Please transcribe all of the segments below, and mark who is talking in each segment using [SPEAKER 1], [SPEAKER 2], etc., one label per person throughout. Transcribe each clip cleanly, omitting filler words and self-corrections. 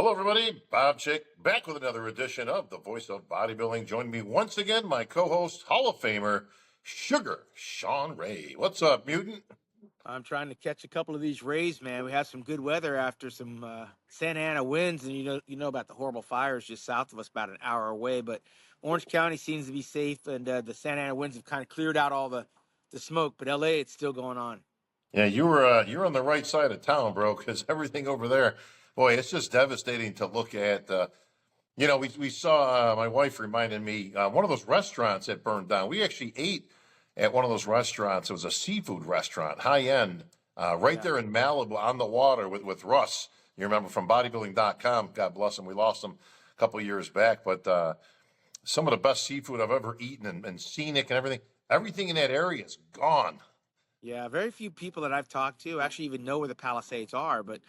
[SPEAKER 1] Hello, everybody. Bob Chick back with another edition of the Voice of Bodybuilding. Joining me once again, my co-host, Hall of Famer, Sugar Shawn Ray. What's up, mutant?
[SPEAKER 2] I'm trying to catch a couple of these rays, man. We have some good weather after some Santa Ana winds, and you know about the horrible fires just south of us, about an hour away. But Orange County seems to be safe, and the Santa Ana winds have kind of cleared out all the smoke. But LA, it's still going on.
[SPEAKER 1] Yeah, you're on the right side of town, bro, because everything over there, boy, it's just devastating to look at. We saw. My wife reminded me one of those restaurants that burned down. We actually ate at one of those restaurants. It was a seafood restaurant, high end, right
[SPEAKER 2] Yeah.
[SPEAKER 1] there in Malibu on the water with Russ. You remember from bodybuilding.com. God bless him. We lost him a couple of years back, but some of the best seafood I've ever eaten and scenic and everything. Everything in that area is gone.
[SPEAKER 2] Yeah, very few people that I've talked to actually even know where the Palisades are, but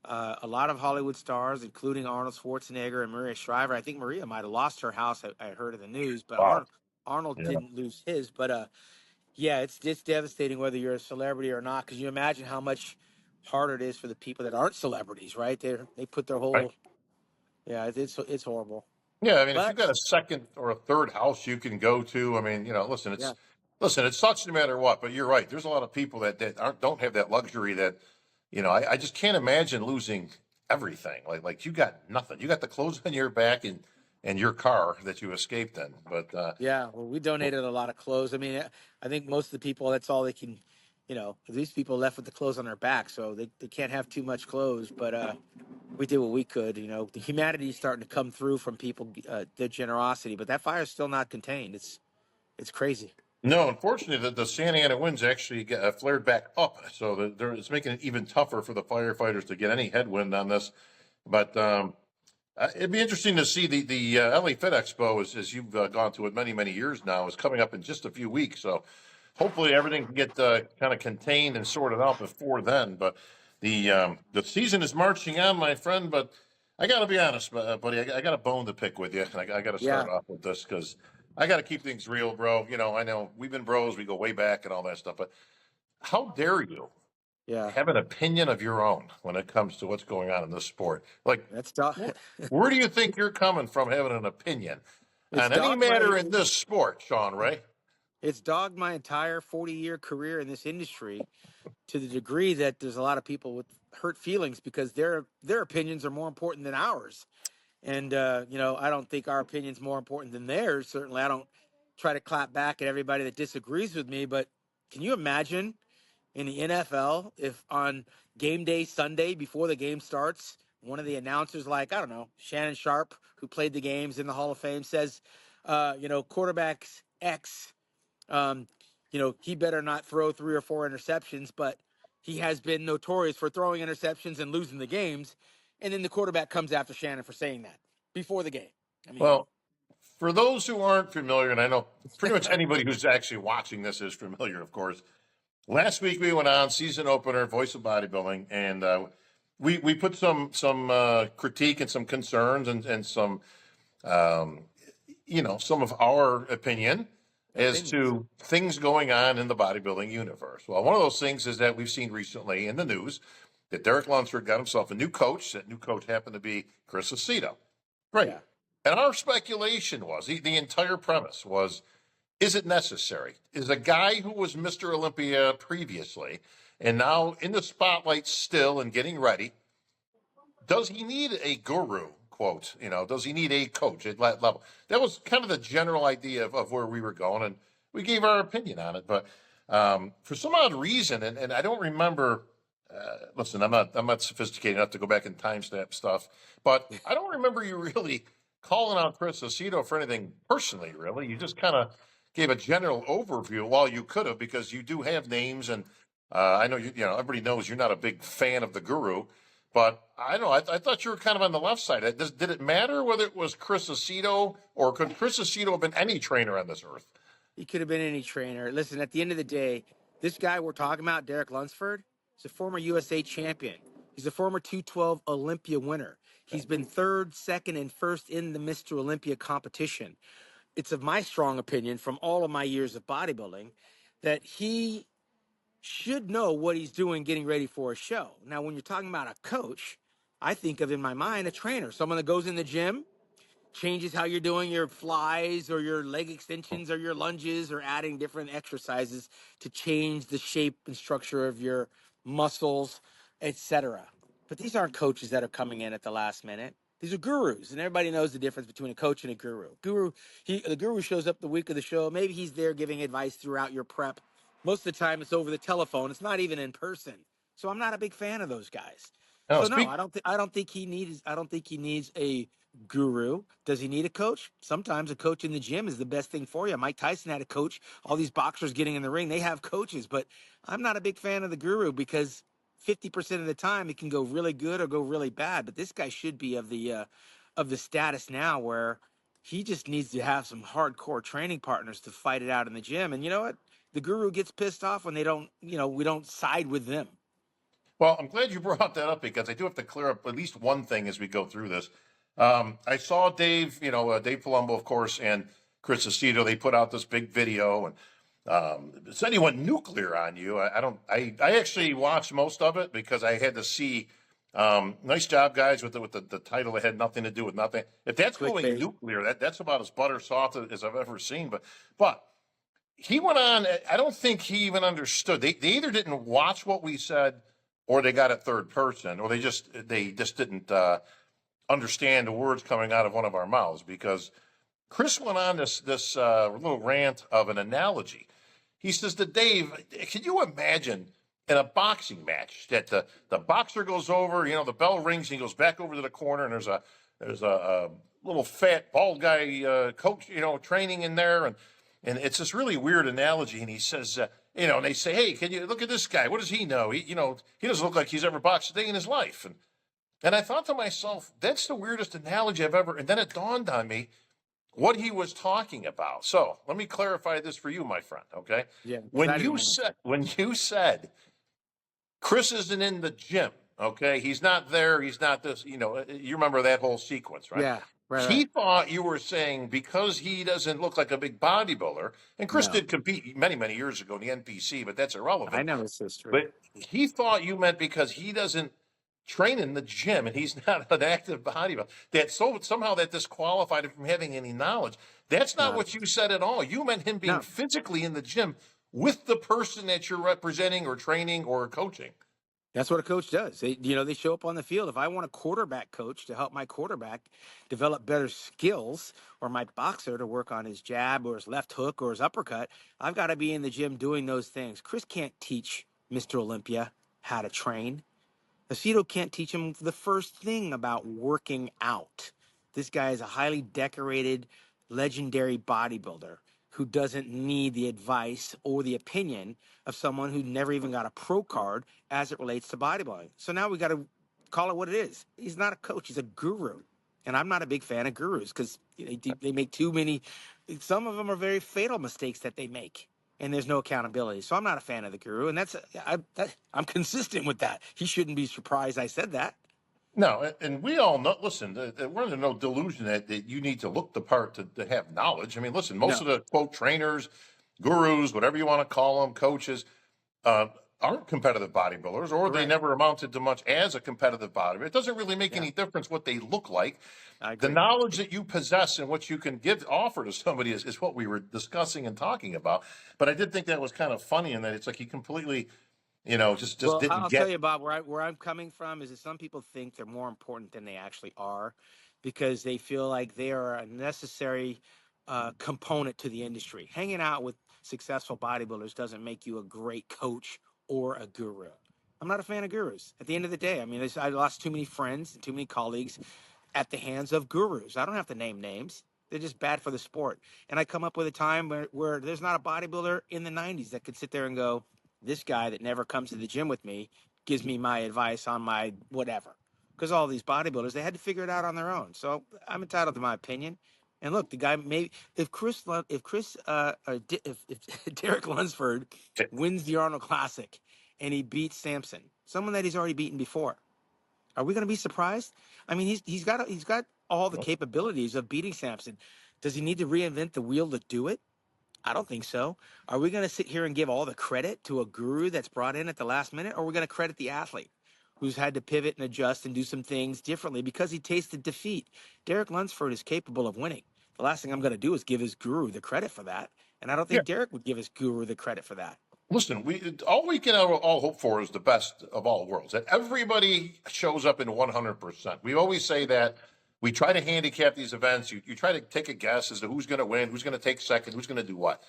[SPEAKER 2] a lot of Hollywood stars, including Arnold Schwarzenegger and Maria Shriver. I think Maria might have lost her house. I heard of the news, but
[SPEAKER 1] Wow.
[SPEAKER 2] Arnold
[SPEAKER 1] Yeah.
[SPEAKER 2] didn't lose his. But yeah, it's devastating whether you're a celebrity or not, because you imagine how much harder it is for the people that aren't celebrities, right? They put their
[SPEAKER 1] Right.
[SPEAKER 2] whole yeah, it's horrible.
[SPEAKER 1] Yeah, I mean, if
[SPEAKER 2] But
[SPEAKER 1] you've got a second or a third house you can go to, I mean, listen,
[SPEAKER 2] yeah,
[SPEAKER 1] it sucks no matter what. But you're right. There's a lot of people that don't have that luxury. I just can't imagine losing everything. Like you got nothing. You got the clothes on your back and your car that you escaped in. But
[SPEAKER 2] yeah. Well, we donated a lot of clothes. I mean, I think most of the people that's all they can, these people left with the clothes on their back, so they can't have too much clothes. But we did what we could. The humanity is starting to come through from people, their generosity, but that fire is still not contained. It's crazy.
[SPEAKER 1] no, unfortunately, the Santa Ana winds actually flared back up, so it's making it even tougher for the firefighters to get any headwind on this. But it'd be interesting to see the LA Fit Expo, as you've gone to it many years now, is coming up in just a few weeks. So hopefully everything can get kind of contained and sorted out before then. But the season is marching on, my friend. But I got to be honest, buddy, I got a bone to pick with you, and I got to
[SPEAKER 2] Yeah,
[SPEAKER 1] start off with this because I got to keep things real, bro. I know we've been bros, we go way back and all that stuff, but how dare you
[SPEAKER 2] yeah.
[SPEAKER 1] have an opinion of your own when it comes to what's going on in this sport? Like,
[SPEAKER 2] That's dog.
[SPEAKER 1] where do you think you're coming from having an opinion
[SPEAKER 2] It's
[SPEAKER 1] on any
[SPEAKER 2] dogged my
[SPEAKER 1] matter in this sport, Shawn Ray?
[SPEAKER 2] it's dogged my entire 40-year career in this industry, to the degree that there's a lot of people with hurt feelings because their opinions are more important than ours. And I don't think our opinion's more important than theirs. Certainly, I don't try to clap back at everybody that disagrees with me. But can you imagine in the NFL if on game day Sunday before the game starts, one of the announcers, like, I don't know, Shannon Sharp, who played the games in the Hall of Fame, says, quarterbacks X, um, he better not throw 3 or 4 interceptions, but he has been notorious for throwing interceptions and losing the games. And then the quarterback comes after Shannon for saying that before the game. I mean,
[SPEAKER 1] Well, for those who aren't familiar, and I know pretty much anybody who's actually watching this is familiar, of course. Last week we went on season opener, Voice of Bodybuilding, and we put some critique and some concerns and some um, some of our opinion as
[SPEAKER 2] opinions.
[SPEAKER 1] to things going on in the bodybuilding universe. Well, one of those things is that we've seen recently in the news that Derek Lunsford got himself a new coach. That new coach happened to be Chris Aceto. Great.
[SPEAKER 2] Yeah.
[SPEAKER 1] And our speculation was the entire premise was, is it necessary? Is a guy who was Mr. Olympia previously and now in the spotlight still and getting ready, does he need a guru? Quote, does he need a coach at that level? That was kind of the general idea of where we were going, and we gave our opinion on it. But for some odd reason, and I don't remember. Listen, I'm not sophisticated enough to go back and timestamp stuff, but I don't remember you really calling out Chris Aceto for anything personally. Really, you just kind of gave a general overview. While you could have, because you do have names, and I know everybody knows you're not a big fan of the guru. But I don't know. I thought you were kind of on the left side. Did it matter whether it was Chris Aceto or could Chris Aceto have been any trainer on this earth?
[SPEAKER 2] He could have been any trainer. Listen, at the end of the day, this guy we're talking about, Derek Lunsford, is a former USA champion. He's a former 212 Olympia winner. He's been third, second, and first in the Mr. Olympia competition. It's of my strong opinion from all of my years of bodybuilding that he should know what he's doing getting ready for a show. Now, when you're talking about a coach, I think of in my mind a trainer, someone that goes in the gym, changes how you're doing your flies or your leg extensions or your lunges or adding different exercises to change the shape and structure of your muscles, etc. But these aren't coaches that are coming in at the last minute. These are gurus, and everybody knows the difference between a coach and a guru. The guru shows up the week of the show. Maybe he's there giving advice throughout your prep. Most of the time, it's over the telephone. It's not even in person. So I'm not a big fan of those guys.
[SPEAKER 1] Now,
[SPEAKER 2] So no,
[SPEAKER 1] speak.
[SPEAKER 2] I don't think he needs a guru. Does he need a coach? Sometimes a coach in the gym is the best thing for you. Mike Tyson had a coach. All these boxers getting in the ring, they have coaches, but I'm not a big fan of the guru because 50% of the time it can go really good or go really bad. But this guy should be of the status now where he just needs to have some hardcore training partners to fight it out in the gym. And you know what? The guru gets pissed off when they don't, we don't side with them.
[SPEAKER 1] Well, I'm glad you brought that up because I do have to clear up at least one thing as we go through this. I saw Dave, Dave Pulombo, of course, and Chris Aceto. They put out this big video and said he went nuclear on you. I don't. I actually watched most of it because I had to see. Nice job, guys, with the title that had nothing to do with nothing. If that's going
[SPEAKER 2] Clickbait.
[SPEAKER 1] nuclear, that's about as butter soft as I've ever seen. But he went on. I don't think he even understood. They either didn't watch what we said, or they got it third person, or they just didn't understand the words coming out of one of our mouths. Because Chris went on this little rant of an analogy. He says to Dave, "Can you imagine in a boxing match that the boxer goes over, the bell rings, and he goes back over to the corner, and there's a little fat bald guy coach, training in there, and it's this really weird analogy. And he says, and they say, hey, can you look at this guy? What does he know? He doesn't look like he's ever boxed a day in his life. And I thought to myself, that's the weirdest analogy I've ever. And then it dawned on me what he was talking about. So let me clarify this for you, my friend. Okay,
[SPEAKER 2] Yeah.
[SPEAKER 1] when you said Chris isn't in the gym, okay, he's not there. He's not this. You remember that whole sequence, right?
[SPEAKER 2] Yeah. Right.
[SPEAKER 1] He thought you were saying because he doesn't look like a big bodybuilder, and Chris
[SPEAKER 2] No,
[SPEAKER 1] did compete many, many years ago in the NPC, but that's
[SPEAKER 2] I
[SPEAKER 1] irrelevant.
[SPEAKER 2] know his history.
[SPEAKER 1] But he thought you meant because he doesn't train in the gym and he's not an active bodybuilder. Somehow that disqualified him from having any knowledge. That's not
[SPEAKER 2] Not
[SPEAKER 1] what you said at all. You meant him being
[SPEAKER 2] no.
[SPEAKER 1] physically in the gym with the person that you're representing or training or coaching.
[SPEAKER 2] That's what a coach does. They show up on the field. If I want a quarterback coach to help my quarterback develop better skills, or my boxer to work on his jab or his left hook or his uppercut, I've got to be in the gym doing those things. Chris can't teach Mr. Olympia how to train. Aceto can't teach him the first thing about working out. This guy is a highly decorated, legendary bodybuilder who doesn't need the advice or the opinion of someone who never even got a pro card as it relates to bodybuilding. So now we got to call it what it is. He's not a coach, he's a guru. And I'm not a big fan of gurus because they make too many, some of them are very fatal mistakes that they make, and there's no accountability. So I'm not a fan of the guru, and I'm consistent with that. He shouldn't be surprised I said that.
[SPEAKER 1] No, and we all know, listen, we're under no delusion that you need to look the part to have knowledge. I mean, listen, most
[SPEAKER 2] No,
[SPEAKER 1] of the quote trainers, gurus, whatever you want to call them, coaches, uh, aren't competitive bodybuilders, or they
[SPEAKER 2] correct.
[SPEAKER 1] never amounted to much as a competitive bodybuilder. It doesn't really make
[SPEAKER 2] Yeah,
[SPEAKER 1] any difference what they look like.
[SPEAKER 2] I
[SPEAKER 1] The
[SPEAKER 2] agree.
[SPEAKER 1] knowledge that you possess and what you can offer to somebody is what we were discussing and talking about. But I did think that was kind of funny in that it's like he completely, just
[SPEAKER 2] Well,
[SPEAKER 1] didn't
[SPEAKER 2] I'll tell
[SPEAKER 1] get.
[SPEAKER 2] you, Bob, where I'm coming from is that some people think they're more important than they actually are because they feel like they are a necessary component to the industry. Hanging out with successful bodybuilders doesn't make you a great coach or a guru. I'm not a fan of gurus. At the end of the day, I mean, I lost too many friends and too many colleagues at the hands of gurus. I don't have to name names. They're just bad for the sport. And I come up with a time where there's not a bodybuilder in the 90s that could sit there and go, this guy that never comes to the gym with me gives me my advice on my whatever. Because all these bodybuilders, they had to figure it out on their own. So I'm entitled to my opinion. And look, the guy maybe if Derek Lunsford wins the Arnold Classic and he beats Sampson, someone that he's already beaten before, are we going to be surprised? I mean, he's got all the capabilities of beating Sampson. Does he need to reinvent the wheel to do it? I don't think so. Are we going to sit here and give all the credit to a guru that's brought in at the last minute, or are we going to credit the athlete? who's had to pivot and adjust and do some things differently because he tasted defeat. Derek Lunsford is capable of winning. The last thing I'm going to do is give his guru the credit for that. And I don't
[SPEAKER 1] Yeah.
[SPEAKER 2] think Derek would give his guru the credit for that.
[SPEAKER 1] Listen, all we can all hope for is the best of all worlds. That everybody shows up in 100%. We always say that. We try to handicap these events. You try to take a guess as to who's going to win, who's going to take second, who's going to do what.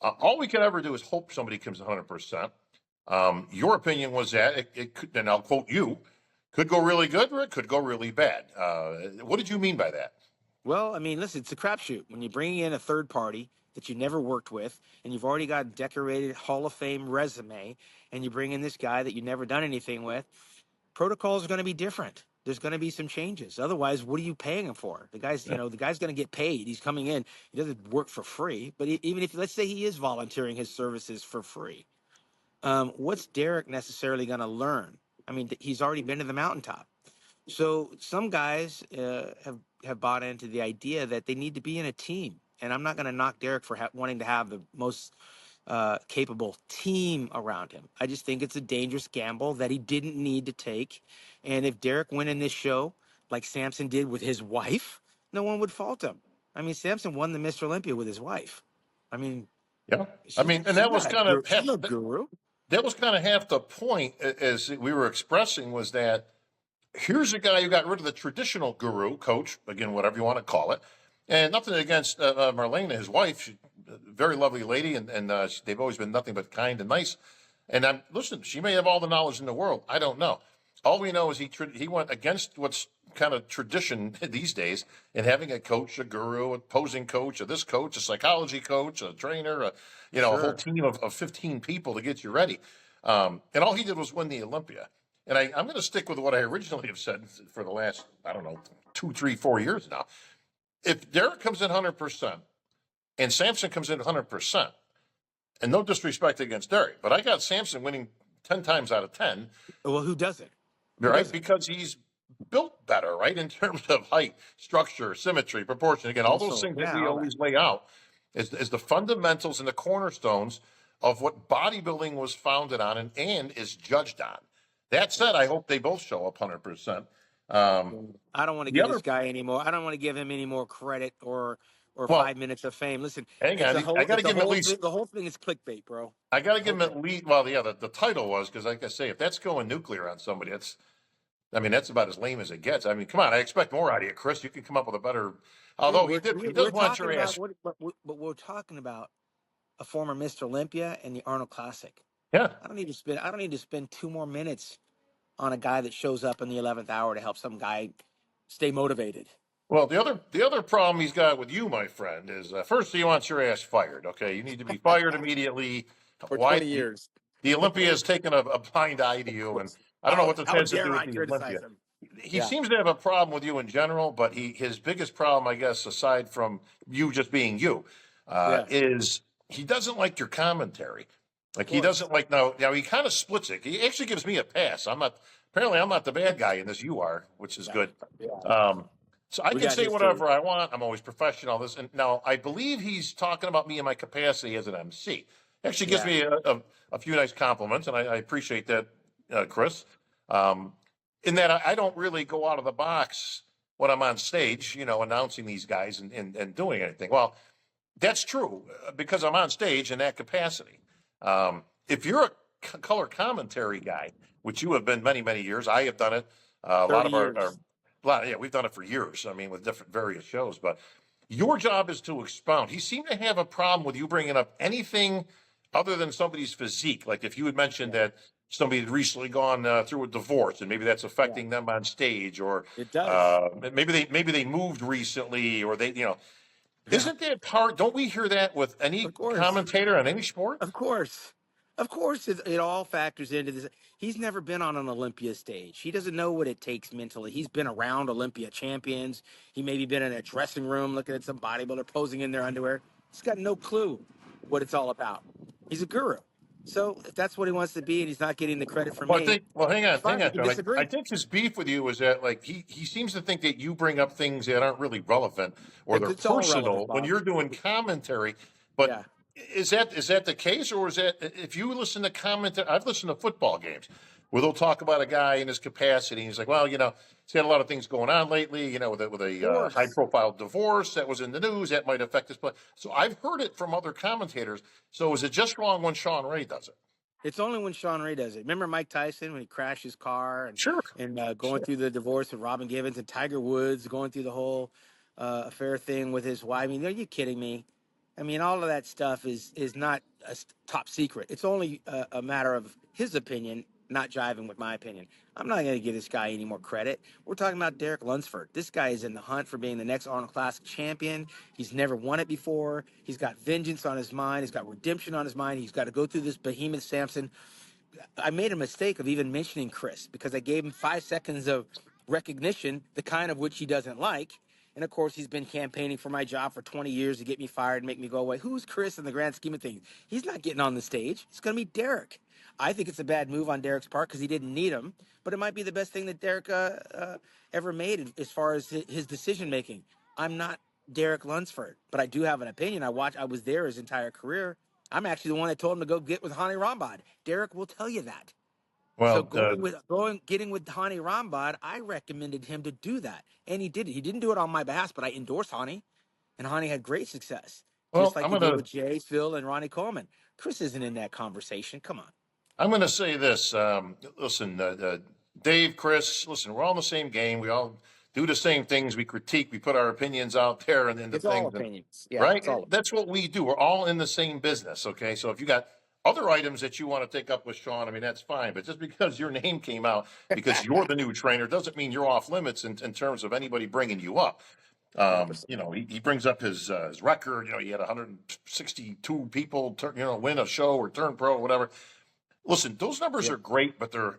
[SPEAKER 1] All we can ever do is hope somebody comes 100%. Your opinion was that it could, and I'll quote you, could go really good or it could go really bad. What did you mean by that?
[SPEAKER 2] Well, I mean, listen, it's a crapshoot. When you're bringing in a third party that you never worked with, and you've already got a decorated Hall of Fame resume, and you bring in this guy that you've never done anything with, protocols are going to be different. There's going to be some changes. Otherwise, what are you paying him for? The guy's, the guy's going to get paid. He's coming in. He doesn't work for free. But even if, let's say, he is volunteering his services for free, what's Derek necessarily going to learn? I mean, he's already been to the mountaintop. So some guys have bought into the idea that they need to be in a team, and I'm not going to knock Derek for wanting to have the most capable team around him. I just think it's a dangerous gamble that he didn't need to take. And if Derek went in this show like Samson did with his wife, no one would fault him. I mean, Samson won the Mr. Olympia with his wife. I mean,
[SPEAKER 1] Yeah. I mean, and
[SPEAKER 2] she's
[SPEAKER 1] that was
[SPEAKER 2] not
[SPEAKER 1] kind of
[SPEAKER 2] she's no guru.
[SPEAKER 1] that was kind of half the point as we were expressing was that here's a guy who got rid of the traditional guru, coach, again, whatever you want to call it. And nothing against Marlena, his wife, a very lovely lady, and they've always been nothing but kind and nice. And listen, she may have all the knowledge in the world. I don't know. All we know is he went against what's kind of tradition these days in having a coach, a guru, a posing coach, a psychology coach, a trainer, a whole team of 15 people to get you ready. And all he did was win the Olympia. And I'm going to stick with what I originally have said for the last, I don't know, 2, 3, 4 years now. If Derek comes in 100% and Samson comes in 100%, and no disrespect against Derek, but I got Samson winning 10 times out of 10.
[SPEAKER 2] Well, who doesn't?
[SPEAKER 1] Right? Because he's built better, right? In terms of height, structure, symmetry, proportion. Again, all those things that we always lay out is the fundamentals and the cornerstones of what bodybuilding was founded on and is judged on. That said, I hope they both show up 100%.
[SPEAKER 2] I don't want to give this guy any more. I don't want to give him any more credit or 5 minutes of fame. Listen,
[SPEAKER 1] hang on. I got to give him at least
[SPEAKER 2] the whole thing is clickbait, bro.
[SPEAKER 1] I got to give him at least. Well, yeah, the title was because, like I say, if that's going nuclear on somebody, that's about as lame as it gets. I mean, come on, I expect more out of you, Chris. You can come up with a better. Although he does want your ass.
[SPEAKER 2] But we're talking about a former Mr. Olympia and the Arnold Classic.
[SPEAKER 1] Yeah,
[SPEAKER 2] I don't need to spend 2 more minutes on a guy that shows up in the 11th hour to help some guy stay motivated.
[SPEAKER 1] Well, the other problem he's got with you, my friend, is first he wants your ass fired. Okay, you need to be fired immediately.
[SPEAKER 2] For 20 years.
[SPEAKER 1] The Olympia has taken a blind eye to you, and I don't know what this has to do with the Olympia. He seems to have a problem with you in general, but his biggest problem, I guess, aside from you just being you, is he doesn't like your commentary. Like he doesn't like now he kind of splits it. He actually gives me a pass. I'm not the bad guy in this. You are, which is good. So I can say whatever I want. I'm always professional. And now I believe he's talking about me in my capacity as an MC. Actually gives me a few nice compliments, and I appreciate that, Chris. In that I don't really go out of the box when I'm on stage, announcing these guys and doing anything. Well, that's true because I'm on stage in that capacity. If you're a color commentary guy, which you have been many, many years, I have done it. We've done it for years. I mean, with different various shows, but your job is to expound. He seemed to have a problem with you bringing up anything other than somebody's physique. Like if you had mentioned that somebody had recently gone through a divorce and maybe that's affecting them on stage, or
[SPEAKER 2] it does.
[SPEAKER 1] Maybe they moved recently, or they, isn't that part? Don't we hear that with any commentator on any sport?
[SPEAKER 2] Of course, it all factors into this. He's never been on an Olympia stage. He doesn't know what it takes mentally. He's been around Olympia champions. He maybe been in a dressing room looking at some bodybuilder posing in their underwear. He's got no clue what it's all about. He's a guru. So if that's what he wants to be and he's not getting the credit from me.
[SPEAKER 1] Hang on, John. I think his beef with you is that like he seems to think that you bring up things that aren't really relevant or they're personal when you're doing commentary. But is that the case, or is that if you listen to commentary? I've listened to football games. where they'll talk about a guy in his capacity. He's like, well, he's had a lot of things going on lately, with
[SPEAKER 2] Of
[SPEAKER 1] a high
[SPEAKER 2] course.
[SPEAKER 1] profile divorce that was in the news that might affect his play. So I've heard it from other commentators. So is it just wrong when Shawn Ray does it?
[SPEAKER 2] It's only when Shawn Ray does it. Remember Mike Tyson when he crashed his car
[SPEAKER 1] Sure.
[SPEAKER 2] and going
[SPEAKER 1] Sure.
[SPEAKER 2] through the divorce with Robin Givens, and Tiger Woods going through the whole affair thing with his wife. I mean, are you kidding me? I mean, all of that stuff is not top secret. It's only a matter of his opinion not jiving with my opinion. I'm not going to give this guy any more credit. We're talking about Derek Lunsford. This guy is in the hunt for being the next Arnold Classic champion. He's never won it before. He's got vengeance on his mind. He's got redemption on his mind. He's got to go through this behemoth Samson. I made a mistake of even mentioning Chris because I gave him 5 seconds of recognition, the kind of which he doesn't like. And of course, he's been campaigning for my job for 20 years to get me fired and make me go away. Who's Chris in the grand scheme of things? He's not getting on the stage. It's going to be Derek. I think it's a bad move on Derek's part because he didn't need him, but it might be the best thing that Derek ever made as far as his decision making. I'm not Derek Lunsford, but I do have an opinion. I was there his entire career. I'm actually the one that told him to go get with Hani Rambod. Derek will tell you that. So
[SPEAKER 1] Well,
[SPEAKER 2] getting with Hani Rambod, I recommended him to do that, and he did it. He didn't do it on my behalf, but I endorsed Hani, and Hani had great success, just like
[SPEAKER 1] I'm
[SPEAKER 2] he did
[SPEAKER 1] gonna
[SPEAKER 2] with Jay, Phil, and Ronnie Coleman. Chris isn't in that conversation. Come on.
[SPEAKER 1] I'm gonna say this. Listen, Dave, Chris, listen, we're all in the same game. We all do the same things. We critique. We put our opinions out there and the
[SPEAKER 2] It's all
[SPEAKER 1] things.
[SPEAKER 2] opinions. Yeah,
[SPEAKER 1] Right?
[SPEAKER 2] it's all.
[SPEAKER 1] That's what we do. We're all in the same business. Okay. So if you got other items that you want to take up with Shawn, I mean, that's fine. But just because your name came out because you're the new trainer doesn't mean you're off limits in terms of anybody bringing you up.
[SPEAKER 2] 100%.
[SPEAKER 1] He brings up his record. He had 162 people, win a show or turn pro or whatever. Listen, those numbers
[SPEAKER 2] Yeah,
[SPEAKER 1] are great, but they're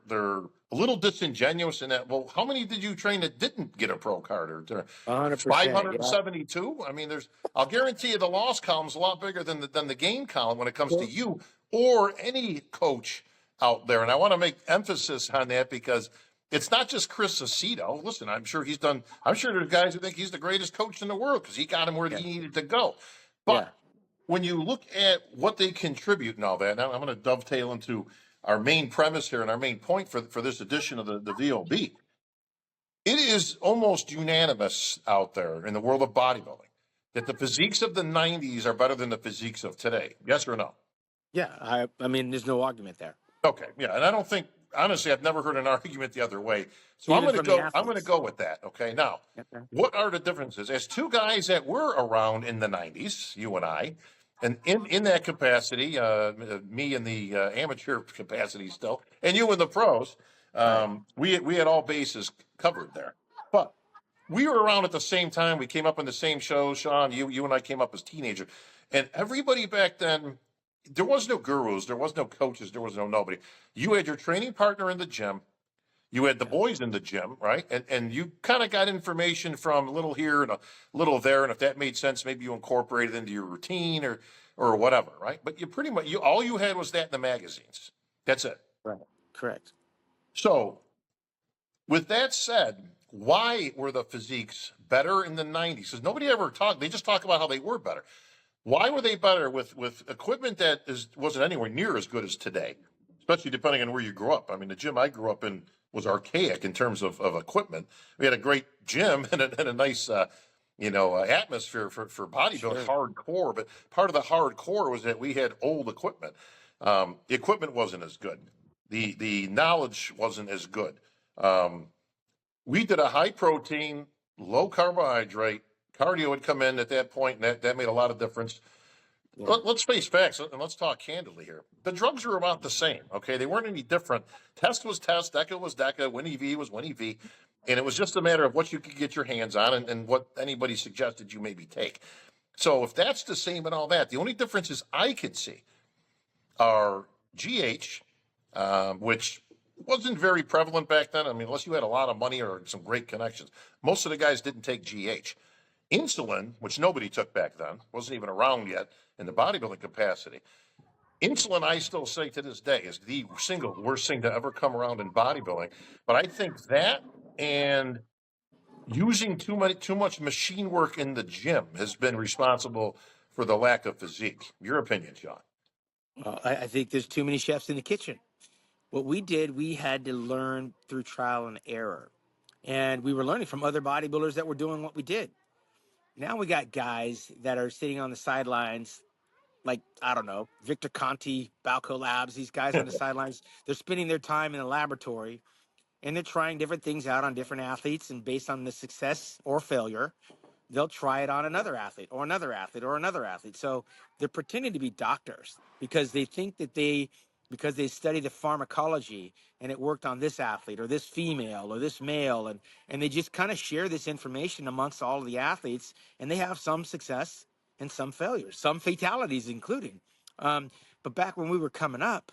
[SPEAKER 1] a little disingenuous in that. Well, how many did you train that didn't get a pro card or
[SPEAKER 2] 100%. Yeah.
[SPEAKER 1] 572? I mean, I'll guarantee you the loss column's a lot bigger than the gain column when it comes to
[SPEAKER 2] Well,
[SPEAKER 1] you or any coach out there. And I want to make emphasis on that because it's not just Chris Aceto. Listen, I'm sure there's guys who think he's the greatest coach in the world because he got him where
[SPEAKER 2] yeah,
[SPEAKER 1] he needed to go.
[SPEAKER 2] yeah.
[SPEAKER 1] But when you look at what they contribute and all that, now I'm going to dovetail into our main premise here and our main point for this edition of the VOB. It is almost unanimous out there in the world of bodybuilding that the physiques of the 90s are better than the physiques of today. Yes or no?
[SPEAKER 2] Yeah. I mean, there's no argument there,
[SPEAKER 1] Okay, yeah, and I don't think honestly I've never heard an argument the other way. So
[SPEAKER 2] even from the
[SPEAKER 1] I'm going to
[SPEAKER 2] athletes.
[SPEAKER 1] go with that. Okay, now
[SPEAKER 2] Okay.
[SPEAKER 1] what are the differences? As two guys that were around in the 90s, you and I, and in that capacity, me in the amateur capacity still, and you in the pros,
[SPEAKER 2] Right.
[SPEAKER 1] we had all bases covered there. But we were around at the same time. We came up in the same shows. Shawn, you and I came up as teenagers, and everybody back then. There was no gurus, there was no coaches, there was no nobody. You had your training partner in the gym, you had the
[SPEAKER 2] Yeah.
[SPEAKER 1] boys in the gym, right? And you kind of got information from a little here and a little there, and if that made sense, maybe you incorporated it into your routine or whatever, right? But you pretty much all you had was that in the magazines. That's it.
[SPEAKER 2] Right. Correct.
[SPEAKER 1] So with that said, why were the physiques better in the 90s? Because nobody ever talked, they just talk about how they were better. Why were they better with equipment that wasn't anywhere near as good as today? Especially depending on where you grew up. I mean, the gym I grew up in was archaic in terms of equipment. We had a great gym and a nice, atmosphere for bodybuilding,
[SPEAKER 2] Sure.
[SPEAKER 1] hardcore. But part of the hardcore was that we had old equipment. The equipment wasn't as good. The knowledge wasn't as good. We did a high protein, low carbohydrate. Cardio would come in at that point, and that made a lot of difference.
[SPEAKER 2] Yeah.
[SPEAKER 1] Let's face facts, and let's talk candidly here. The drugs are about the same, okay? They weren't any different. Test was test, DECA was DECA, WinEV was WinEV, and it was just a matter of what you could get your hands on and what anybody suggested you maybe take. So if that's the same and all that, the only differences I could see are GH, which wasn't very prevalent back then. I mean, unless you had a lot of money or some great connections. Most of the guys didn't take GH. Insulin, which nobody took back then, wasn't even around yet in the bodybuilding capacity. Insulin, I still say to this day, is the single worst thing to ever come around in bodybuilding. But I think that and using too much machine work in the gym has been responsible for the lack of physique. Your opinion, Shawn?
[SPEAKER 2] I think there's too many chefs in the kitchen. What we did, we had to learn through trial and error. And we were learning from other bodybuilders that were doing what we did. Now we got guys that are sitting on the sidelines, like, I don't know, Victor Conti, Balco Labs, these guys on the sidelines. They're spending their time in the laboratory and they're trying different things out on different athletes. And based on the success or failure, they'll try it on another athlete or another athlete or another athlete. So they're pretending to be doctors because they think that because they study the pharmacology and it worked on this athlete or this female or this male. And they just kind of share this information amongst all of the athletes, and they have some success and some failures, some fatalities including. But back when we were coming up,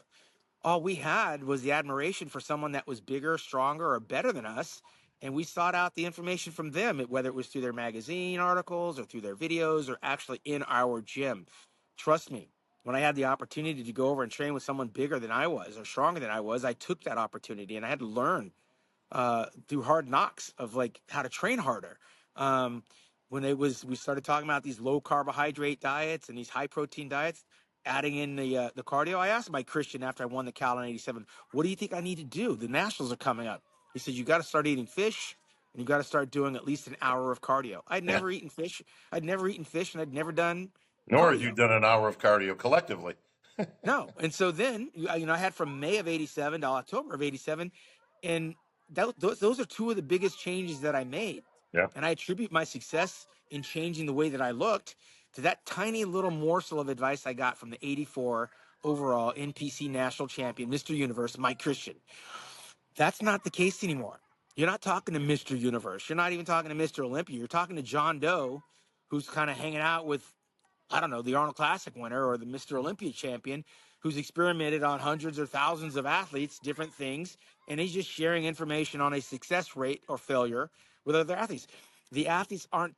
[SPEAKER 2] all we had was the admiration for someone that was bigger, stronger, or better than us. And we sought out the information from them, whether it was through their magazine articles or through their videos or actually in our gym. Trust me, when I had the opportunity to go over and train with someone bigger than I was or stronger than I was, I took that opportunity and I had to learn through hard knocks of like how to train harder. Um, when we started talking about these low carbohydrate diets and these high protein diets, adding in the cardio, I asked Mike Christian after I won the Cal in '87, what do you think I need to do? The nationals are coming up. He said, you got to start eating fish and you got to start doing at least an hour of cardio. I'd
[SPEAKER 1] Yeah.
[SPEAKER 2] never eaten fish. I'd never eaten fish and I'd never done
[SPEAKER 1] Nor had you
[SPEAKER 2] cardio.
[SPEAKER 1] done an hour of cardio collectively.
[SPEAKER 2] No. And so then, I had from May of '87 to October of '87. And those are two of the biggest changes that I made.
[SPEAKER 1] Yeah.
[SPEAKER 2] And I attribute my success in changing the way that I looked to that tiny little morsel of advice I got from the '84 overall NPC national champion, Mr. Universe, Mike Christian. That's not the case anymore. You're not talking to Mr. Universe. You're not even talking to Mr. Olympia. You're talking to John Doe, who's kind of hanging out with, I don't know, the Arnold Classic winner or the Mr. Olympia champion, who's experimented on hundreds or thousands of athletes, different things, and he's just sharing information on a success rate or failure with other athletes. The athletes aren't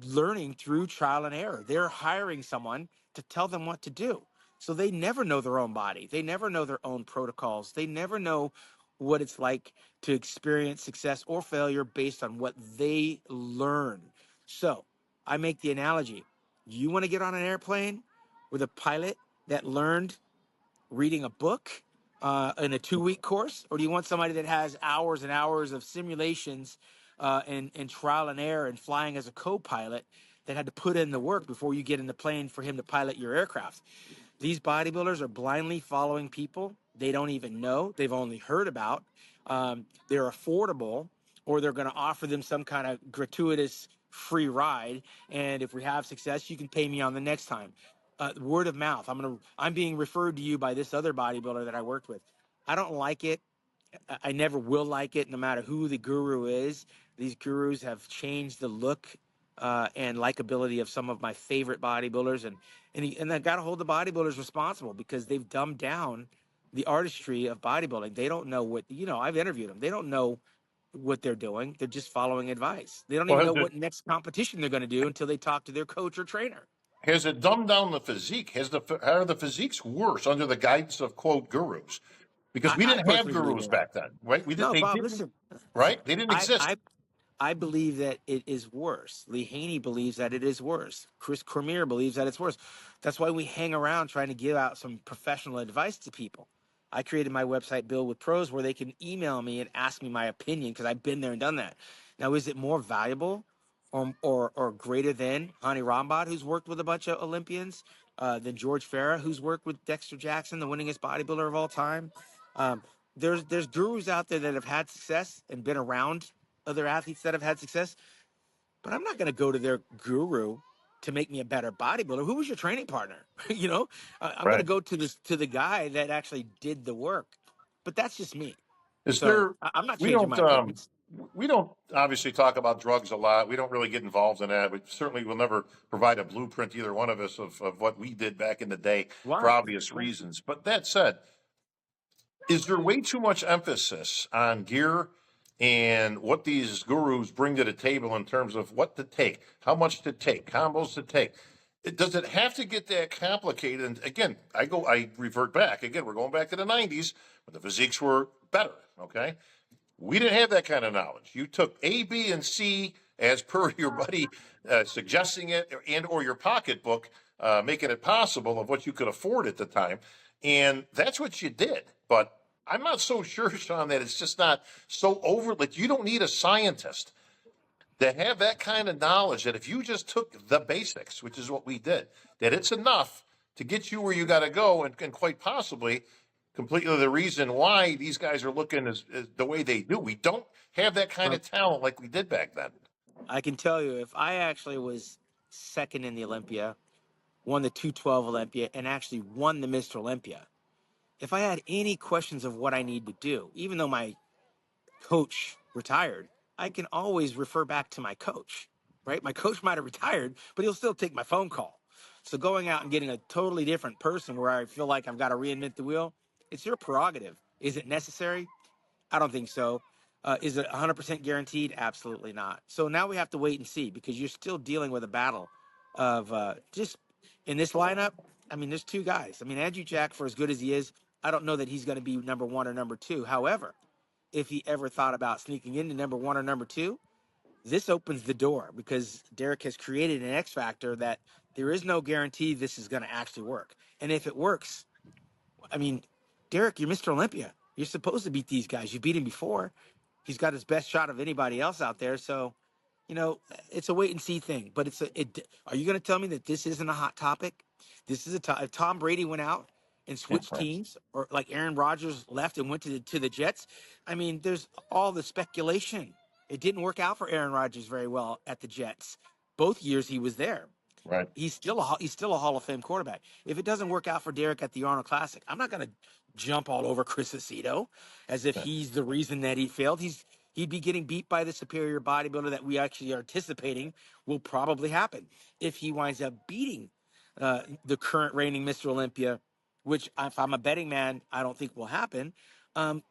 [SPEAKER 2] learning through trial and error. They're hiring someone to tell them what to do. So they never know their own body. They never know their own protocols. They never know what it's like to experience success or failure based on what they learn. So I make the analogy. You want to get on an airplane with a pilot that learned reading a book in a 2-week course, or do you want somebody that has hours and hours of simulations and trial and error and flying as a co-pilot that had to put in the work before you get in the plane for him to pilot your aircraft? These bodybuilders are blindly following people they don't even know, they've only heard about. They're affordable, or they're going to offer them some kind of gratuitous free ride. And if we have success, you can pay me on the next time. Word of mouth. I'm being referred to you by this other bodybuilder that I worked with. I don't like it. I never will like it, no matter who the guru is. These gurus have changed the look and likability of some of my favorite bodybuilders, and I got to hold the bodybuilders responsible because they've dumbed down the artistry of bodybuilding. They don't know what I've interviewed them. They don't know what they're doing. They're just following advice. They don't
[SPEAKER 1] Well,
[SPEAKER 2] even know what next competition they're going to do until they talk to their coach or trainer.
[SPEAKER 1] has it dumbed down the physique? Are the physiques worse under the guidance of quote gurus? Because we
[SPEAKER 2] I
[SPEAKER 1] didn't have
[SPEAKER 2] personally believe
[SPEAKER 1] gurus
[SPEAKER 2] that.
[SPEAKER 1] back then, right? We did.
[SPEAKER 2] No,
[SPEAKER 1] They
[SPEAKER 2] Bob,
[SPEAKER 1] didn't.
[SPEAKER 2] listen.
[SPEAKER 1] Right? They didn't
[SPEAKER 2] I,
[SPEAKER 1] exist.
[SPEAKER 2] I I believe that it is worse. Lee Haney believes that it is worse. Chris Cormier believes that it's worse. That's why we hang around trying to give out some professional advice to people. I created my website, Build with Pros, where they can email me and ask me my opinion because I've been there and done that. Now, is it more valuable or greater than Hani Rambod, who's worked with a bunch of Olympians, than George Farah, who's worked with Dexter Jackson, the winningest bodybuilder of all time? Um, there's gurus out there that have had success and been around other athletes that have had success, but I'm not going to go to their guru to make me a better bodybuilder. Who was your training partner? I'm going to
[SPEAKER 1] Right.
[SPEAKER 2] go to the guy that actually did the work. But that's just me.
[SPEAKER 1] Is
[SPEAKER 2] So
[SPEAKER 1] there?
[SPEAKER 2] I'm not
[SPEAKER 1] We
[SPEAKER 2] changing
[SPEAKER 1] don't.
[SPEAKER 2] my opinions.
[SPEAKER 1] We don't obviously talk about drugs a lot. We don't really get involved in that. We certainly will never provide a blueprint, either one of us, of what we did back in the day for
[SPEAKER 2] Why?
[SPEAKER 1] obvious reasons. But that said, is there way too much emphasis on gear and what these gurus bring to the table in terms of what to take, how much to take, combos to take? Does it have to get that complicated? And again, I revert back. Again, we're going back to the 90s when the physiques were better. Okay. We didn't have that kind of knowledge. You took A, B, and C as per your buddy suggesting it, and or your pocketbook making it possible of what you could afford at the time, and that's what you did. But I'm not so sure, Shawn, that it's just not so over. Like, you don't need a scientist to have that kind of knowledge that if you just took the basics, which is what we did, that it's enough to get you where you got to go, and quite possibly completely the reason why these guys are looking as the way they do. We don't have that kind of talent like we did back then.
[SPEAKER 2] I can tell you, if I actually was second in the Olympia, won the 212 Olympia, and actually won the Mr. Olympia, if I had any questions of what I need to do, even though my coach retired, I can always refer back to my coach, right? My coach might have retired, but he'll still take my phone call. So going out and getting a totally different person where I feel like I've got to reinvent the wheel, it's your prerogative. Is it necessary? I don't think so. Is it 100% guaranteed? Absolutely not. So now we have to wait and see because you're still dealing with a battle of just in this lineup. I mean, there's two guys. I mean, Andrew Jack, for as good as he is, I don't know that he's going to be number one or number two. However, if he ever thought about sneaking into number one or number two, this opens the door because Derek has created an X factor that there is no guarantee this is going to actually work. And if it works, I mean, Derek, you're Mr. Olympia. You're supposed to beat these guys. You beat him before. He's got his best shot of anybody else out there. So, you know, it's a wait and see thing. But are you going to tell me that this isn't a hot topic? This is if Tom Brady went out and
[SPEAKER 1] Yeah,
[SPEAKER 2] switched
[SPEAKER 1] right.
[SPEAKER 2] teams, or like Aaron Rodgers left and went to the Jets. I mean, there's all the speculation. It didn't work out for Aaron Rodgers very well at the Jets. Both years he was there.
[SPEAKER 1] Right.
[SPEAKER 2] He's still a Hall of Fame quarterback. If it doesn't work out for Derek at the Arnold Classic, I'm not going to jump all over Chris Aceto as if he's the reason that he failed. He'd be getting beat by the superior bodybuilder that we actually are anticipating will probably happen if he winds up beating the current reigning Mr. Olympia, which if I'm a betting man, I don't think will happen. Um,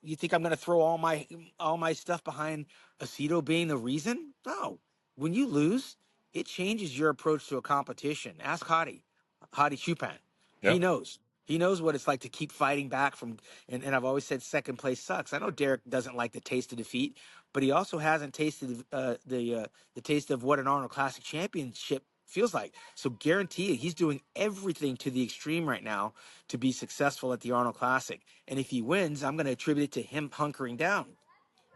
[SPEAKER 2] you think I'm going to throw all my stuff behind Aceto being the reason? No. When you lose, it changes your approach to a competition. Ask Hadi Chupan. He
[SPEAKER 1] Yep.
[SPEAKER 2] knows. He knows what it's like to keep fighting back from. And I've always said second place sucks. I know Derek doesn't like the taste of defeat, but he also hasn't tasted the taste of what an Arnold Classic championship feels like. So guarantee it, he's doing everything to the extreme right now to be successful at the Arnold Classic. And if he wins, I'm going to attribute it to him hunkering down.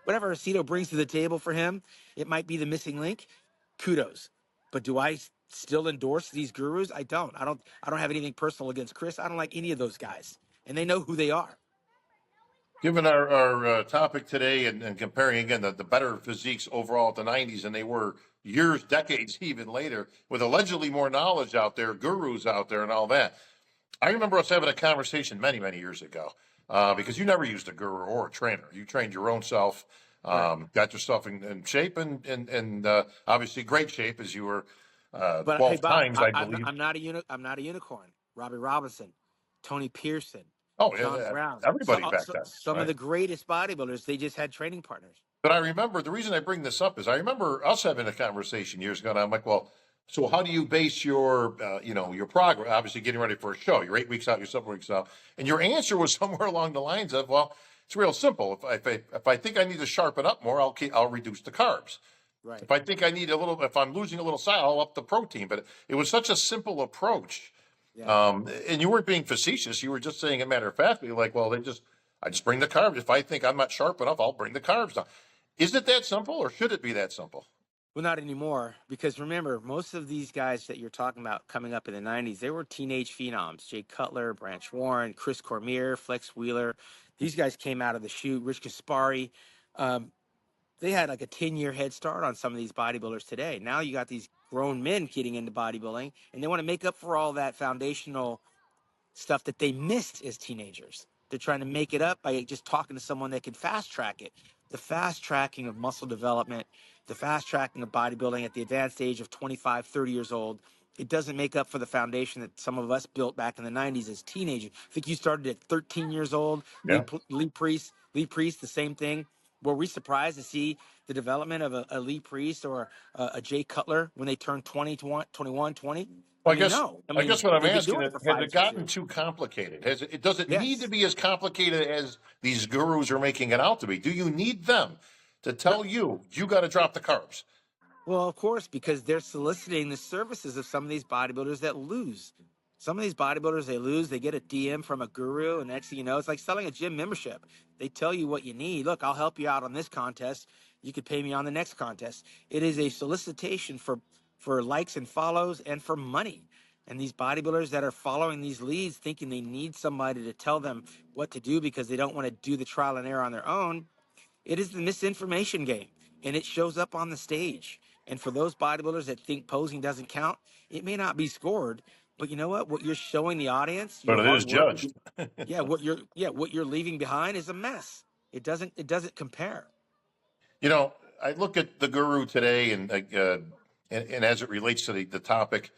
[SPEAKER 2] Whatever Aceto brings to the table for him, it might be the missing link. Kudos. But do I still endorse these gurus? I don't. I don't have anything personal against Chris. I don't like any of those guys. And they know who they are.
[SPEAKER 1] Given our topic today, and comparing again the better physiques overall at the 90s than they were years, decades, even later, with allegedly more knowledge out there, gurus out there, and all that. I remember us having a conversation many, many years ago because you never used a guru or a trainer. You trained your own self, got yourself in shape, and obviously great shape as you were
[SPEAKER 2] But hey,
[SPEAKER 1] 12
[SPEAKER 2] Bob,
[SPEAKER 1] times, I believe.
[SPEAKER 2] I'm not I'm not a unicorn. Robbie Robinson, Tony Pearson,
[SPEAKER 1] Oh,
[SPEAKER 2] John
[SPEAKER 1] yeah,
[SPEAKER 2] Brown.
[SPEAKER 1] everybody back then,
[SPEAKER 2] Some of
[SPEAKER 1] right?
[SPEAKER 2] the greatest bodybuilders, they just had training partners.
[SPEAKER 1] But I remember the reason I bring this up is I remember us having a conversation years ago, and I'm like, well, so how do you base your, your progress? Obviously, getting ready for a show. You're 8 weeks out, you're 7 weeks out, and your answer was somewhere along the lines of, well, it's real simple. If I think I need to sharpen up more, I'll reduce the carbs.
[SPEAKER 2] Right.
[SPEAKER 1] If I think I need a little, if I'm losing a little size, I'll up the protein. But it was such a simple approach.
[SPEAKER 2] Yeah.
[SPEAKER 1] And you weren't being facetious. You were just saying a matter of factly, like, well, I just bring the carbs. If I think I'm not sharp enough, I'll bring the carbs down. Is it that simple, or should it be that simple?
[SPEAKER 2] Well, not anymore, because remember, most of these guys that you're talking about coming up in the 90s, they were teenage phenoms. Jay Cutler, Branch Warren, Chris Cormier, Flex Wheeler. These guys came out of the chute. Rich Kaspari. They had like a 10-year head start on some of these bodybuilders today. Now you got these grown men getting into bodybuilding, and they want to make up for all that foundational stuff that they missed as teenagers. They're trying to make it up by just talking to someone that can fast track it. The fast tracking of muscle development, the fast tracking of bodybuilding at the advanced age of 25, 30 years old, it doesn't make up for the foundation that some of us built back in the 90s as teenagers. I think you started at 13 years old.
[SPEAKER 1] Yeah.
[SPEAKER 2] Lee Priest, the same thing. Were we surprised to see the development of a Lee Priest or a Jay Cutler when they turned 20, 21, 20?
[SPEAKER 1] Well,
[SPEAKER 2] No.
[SPEAKER 1] I guess what I'm
[SPEAKER 2] they've been
[SPEAKER 1] asking
[SPEAKER 2] doing
[SPEAKER 1] is,
[SPEAKER 2] it for
[SPEAKER 1] has
[SPEAKER 2] 5,
[SPEAKER 1] it
[SPEAKER 2] 6
[SPEAKER 1] gotten
[SPEAKER 2] years.
[SPEAKER 1] too complicated? Does it need to
[SPEAKER 2] Yes.
[SPEAKER 1] be as complicated as these gurus are making it out to be? Do you need them to tell you got to drop the carbs?
[SPEAKER 2] Well, of course, because they're soliciting the services of some of these bodybuilders that lose. Some of these bodybuilders, they lose, they get a DM from a guru, and next thing you know, it's like selling a gym membership. They tell you what you need. Look, I'll help you out on this contest. You could pay me on the next contest. It is a solicitation for likes and follows and for money. And these bodybuilders that are following these leads, thinking they need somebody to tell them what to do because they don't want to do the trial and error on their own, it is the misinformation game, and it shows up on the stage. And for those bodybuilders that think posing doesn't count, it may not be scored, but you know what? What you're showing the audience,
[SPEAKER 1] But
[SPEAKER 2] your
[SPEAKER 1] it is
[SPEAKER 2] hard work,
[SPEAKER 1] judged.
[SPEAKER 2] what you're leaving behind is a mess. It doesn't compare.
[SPEAKER 1] You know, I look at the guru today and as it relates to the topic,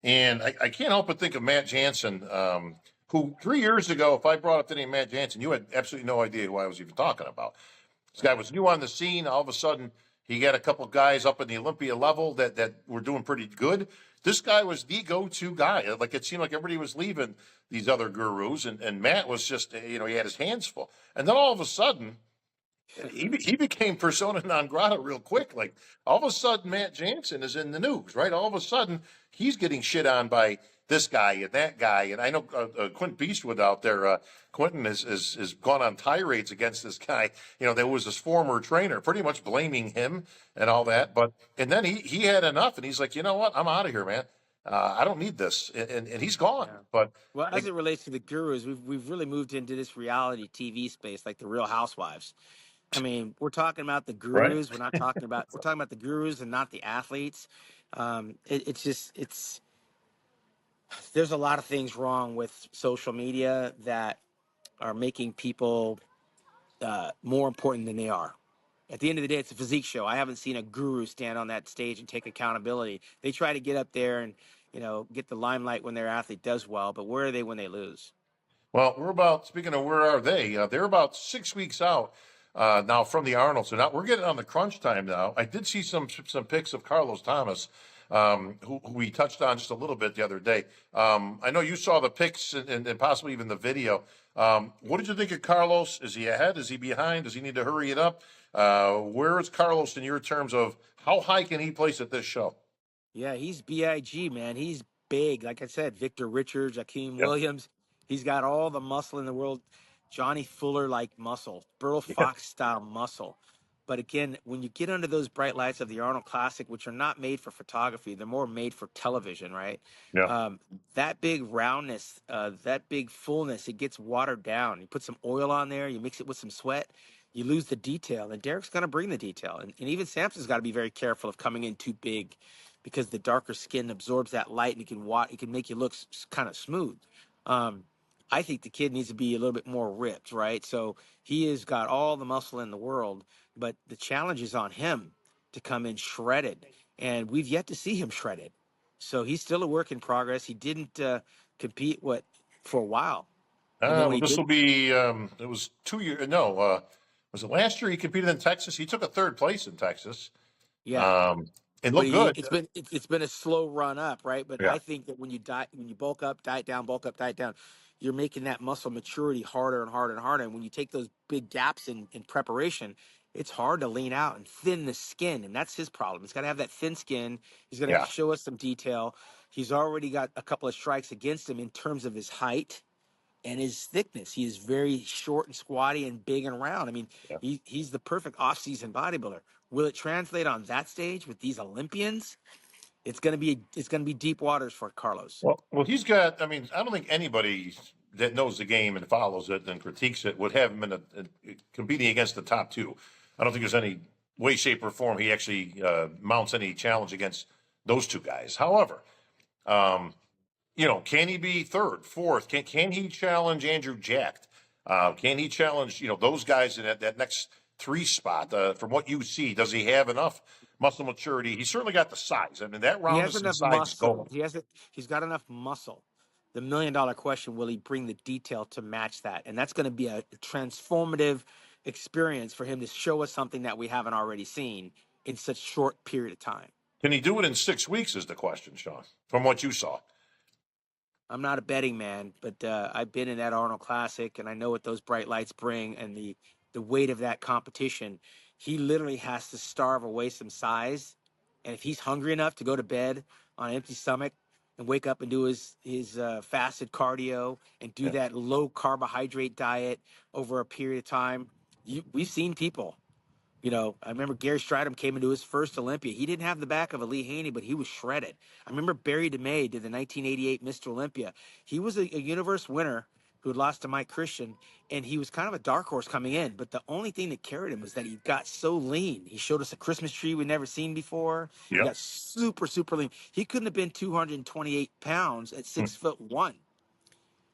[SPEAKER 1] and I can't help but think of Matt Jansen, who 3 years ago, if I brought up the name Matt Jansen, you had absolutely no idea who I was even talking about. This guy was new on the scene. All of a sudden, he got a couple guys up in the Olympia level that were doing pretty good. This guy was the go-to guy. Like it seemed like everybody was leaving these other gurus, and Matt was just, he had his hands full. And then all of a sudden, he became persona non grata real quick. Like all of a sudden, Matt Jansen is in the news, right? All of a sudden, he's getting shit on by this guy and that guy. And I know Quint Beastwood out there, Quentin has gone on tirades against this guy. There was this former trainer, pretty much blaming him and all that. And then he had enough, and he's like, you know what? I'm out of here, man. I don't need this, and he's gone.
[SPEAKER 2] Yeah.
[SPEAKER 1] But
[SPEAKER 2] Well, as it relates to the gurus, we've really moved into this reality TV space, like the Real Housewives. I mean, we're talking about the
[SPEAKER 1] right,
[SPEAKER 2] gurus. We're talking about the gurus and not the athletes. It's there's a lot of things wrong with social media that are making people more important than they are. At the end of the day, it's a physique show. I haven't seen a guru stand on that stage and take accountability. They try to get up there and get the limelight when their athlete does well, but where are they when they lose?
[SPEAKER 1] well, speaking of where are they? They're about 6 weeks out now from the Arnold. So now we're getting on the crunch time now. I did see some pics of Carlos Thomas, who we touched on just a little bit the other day. I know you saw the pics and possibly even the video. What did you think of Carlos? Is he ahead? Is he behind? Does he need to hurry it up? Where is Carlos in your terms of how high can he place at this show?
[SPEAKER 2] Yeah, he's big, man. He's big. Like I said, Victor Richards, Akeem
[SPEAKER 1] Yep.
[SPEAKER 2] Williams. He's got all the muscle in the world. Johnny Fuller like muscle, Burl
[SPEAKER 1] Yeah.
[SPEAKER 2] Fox style muscle. But again, when you get under those bright lights of the Arnold Classic, which are not made for photography, they're more made for television, right?
[SPEAKER 1] Yeah.
[SPEAKER 2] That big roundness, that big fullness, it gets watered down. You put some oil on there, you mix it with some sweat, you lose the detail. And Derek's going to bring the detail. And even Samson's got to be very careful of coming in too big because the darker skin absorbs that light and it can make you look kind of smooth. Um, I think the kid needs to be a little bit more ripped, right? So he has got all the muscle in the world, but the challenge is on him to come in shredded, and we've yet to see him shredded. So he's still a work in progress. He didn't compete for a while, and then when
[SPEAKER 1] Well,
[SPEAKER 2] he
[SPEAKER 1] this
[SPEAKER 2] did,
[SPEAKER 1] will be, it was 2 years. No, was it last year he competed in Texas? He took a third place in Texas.
[SPEAKER 2] yeah.
[SPEAKER 1] Um, it
[SPEAKER 2] But
[SPEAKER 1] looked good.
[SPEAKER 2] it's been a slow run up, right? But
[SPEAKER 1] Yeah.
[SPEAKER 2] I think that when you bulk up, bulk up, diet down, you're making that muscle maturity harder and harder and harder. And when you take those big gaps in preparation, it's hard to lean out and thin the skin, and that's his problem. He's got to have that thin skin. He's going to have
[SPEAKER 1] Yeah.
[SPEAKER 2] to show us some detail. He's already got a couple of strikes against him in terms of his height and his thickness. He is very short and squatty and big and round. I mean,
[SPEAKER 1] Yeah.
[SPEAKER 2] he's the perfect off-season bodybuilder. Will it translate on that stage with these Olympians? It's gonna be deep waters for Carlos.
[SPEAKER 1] Well, he's got, I mean, I don't think anybody that knows the game and follows it and critiques it would have him competing against the top two. I don't think there's any way, shape, or form he actually mounts any challenge against those two guys. However, um, can he be third, fourth? Can he challenge Andrew Jacked? Can he challenge, those guys in that next three spot? From what you see, does he have enough muscle maturity? He's certainly got the size. I mean, that
[SPEAKER 2] He has
[SPEAKER 1] roundness and
[SPEAKER 2] enough
[SPEAKER 1] size is
[SPEAKER 2] muscle.
[SPEAKER 1] gold.
[SPEAKER 2] He's got enough muscle. The $1 million question: will he bring the detail to match that? And that's going to be a transformative experience for him to show us something that we haven't already seen in such short period of time.
[SPEAKER 1] Can he do it in 6 weeks? Is the question, Shawn? From what you saw.
[SPEAKER 2] I'm not a betting man, but I've been in that Arnold Classic, and I know what those bright lights bring and the weight of that competition. He literally has to starve away some size, and if he's hungry enough to go to bed on an empty stomach, and wake up and do his fasted cardio and do
[SPEAKER 1] Yeah.
[SPEAKER 2] that low carbohydrate diet over a period of time. We've seen people. I remember Gary Stridham came into his first Olympia. He didn't have the back of a Lee Haney, but he was shredded. I remember Barry DeMay did the 1988 Mr. Olympia. He was a universe winner who had lost to Mike Christian, and he was kind of a dark horse coming in. But the only thing that carried him was that he got so lean. He showed us a Christmas tree we'd never seen before. He
[SPEAKER 1] Yep.
[SPEAKER 2] got super, super lean. He couldn't have been 228 pounds at
[SPEAKER 1] Hmm.
[SPEAKER 2] 6'1".